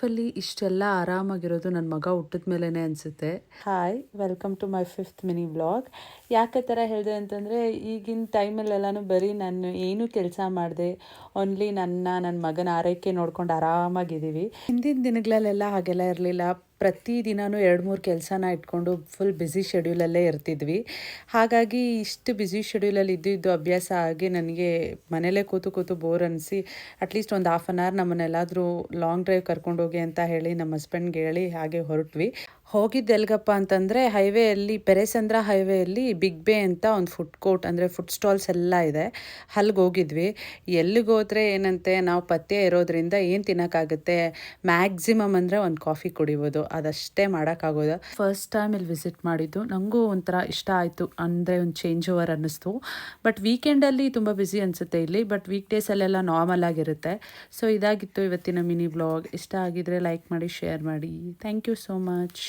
ಲೈಫಲ್ಲಿ ಇಷ್ಟೆಲ್ಲ ಆರಾಮಾಗಿರೋದು ನನ್ನ ಮಗ ಹುಟ್ಟಿದ ಮೇಲೇ ಅನಿಸುತ್ತೆ. Hi, welcome to my 5th mini vlog. ಯಾಕೆ ಥರ ಹೇಳಿದೆ ಅಂತಂದರೆ, ಈಗಿನ ಟೈಮಲ್ಲೆಲ್ಲನೂ ಬರೀ ನಾನು ಏನೂ ಕೆಲಸ ಮಾಡಿದೆ, ಓನ್ಲಿ ನನ್ನ ಮಗನ ಆರೈಕೆ ನೋಡ್ಕೊಂಡು ಆರಾಮಾಗಿದ್ದೀವಿ. ಹಿಂದಿನ ದಿನಗಳಲ್ಲೆಲ್ಲ ಹಾಗೆಲ್ಲ ಇರಲಿಲ್ಲ. ಪ್ರತಿದಿನವೂ 2-3 ಕೆಲಸನ ಇಟ್ಕೊಂಡು ಫುಲ್ ಬ್ಯುಸಿ ಶೆಡ್ಯೂಲಲ್ಲೇ ಇರ್ತಿದ್ವಿ. ಹಾಗಾಗಿ ಇಷ್ಟು ಬ್ಯುಸಿ ಶೆಡ್ಯೂಲಲ್ಲಿ ಇದ್ದು ಅಭ್ಯಾಸ ಆಗಿ ನನಗೆ ಮನೇಲೇ ಕೂತು ಬೋರ್ ಅನಿಸಿ ಅಟ್ಲೀಸ್ಟ್ ಒಂದು ಹಾಫ್ ಆನ್ ಅವರ್ ನಮ್ಮನ್ನೆಲ್ಲಾದರೂ ಲಾಂಗ್ ಡ್ರೈವ್ ಕರ್ಕೊಂಡೋಗಿ ಅಂತ ಹೇಳಿ ನಮ್ಮ ಹಸ್ಬೆಂಡ್ಗೆ ಹೇಳಿ ಹಾಗೆ ಹೊರಟ್ವಿ. ಹೋಗಿದ್ದು ಎಲ್ಗಪ್ಪ ಅಂತಂದರೆ, ಹೈವೇಯಲ್ಲಿ ಪೆರೇಸಂದ್ರ ಹೈವೇಯಲ್ಲಿ ಬಿಗ್ ಬೇ ಅಂತ ಒಂದು ಫುಡ್ ಕೋರ್ಟ್ ಅಂದರೆ ಫುಡ್ ಸ್ಟಾಲ್ಸ್ ಎಲ್ಲ ಇದೆ. ಅಲ್ಲಿಗೆ ಹೋಗಿದ್ವಿ. ಎಲ್ಲಿಗೆ ಹೋದರೆ ಏನಂತೆ, ನಾವು ಪಥ್ಯ ಇರೋದ್ರಿಂದ ಏನು ತಿನ್ನೋಕ್ಕಾಗುತ್ತೆ, ಮ್ಯಾಕ್ಸಿಮಮ್ ಅಂದರೆ ಒಂದು ಕಾಫಿ ಕುಡಿಬೋದು, ಅದಷ್ಟೇ ಮಾಡೋಕ್ಕಾಗೋದು. ಫಸ್ಟ್ ಟೈಮ್ ಇಲ್ಲಿ ವಿಸಿಟ್ ಮಾಡಿದ್ದು, ನನಗೂ ಒಂಥರ ಇಷ್ಟ ಆಯಿತು. ಅಂದರೆ ಒಂದು ಚೇಂಜ್ ಓವರ್ ಅನ್ನಿಸ್ತು. ಬಟ್ ವೀಕೆಂಡಲ್ಲಿ ತುಂಬ ಬ್ಯುಸಿ ಅನಿಸುತ್ತೆ ಇಲ್ಲಿ, ಬಟ್ ವೀಕ್ ಡೇಸಲ್ಲೆಲ್ಲ ನಾರ್ಮಲ್ ಆಗಿರುತ್ತೆ. ಸೊ ಇದಾಗಿತ್ತು ಇವತ್ತಿನ ಮಿನಿ ವ್ಲಾಗ್. ಇಷ್ಟ ಆಗಿದ್ರೆ ಲೈಕ್ ಮಾಡಿ, ಶೇರ್ ಮಾಡಿ. Thank you so much.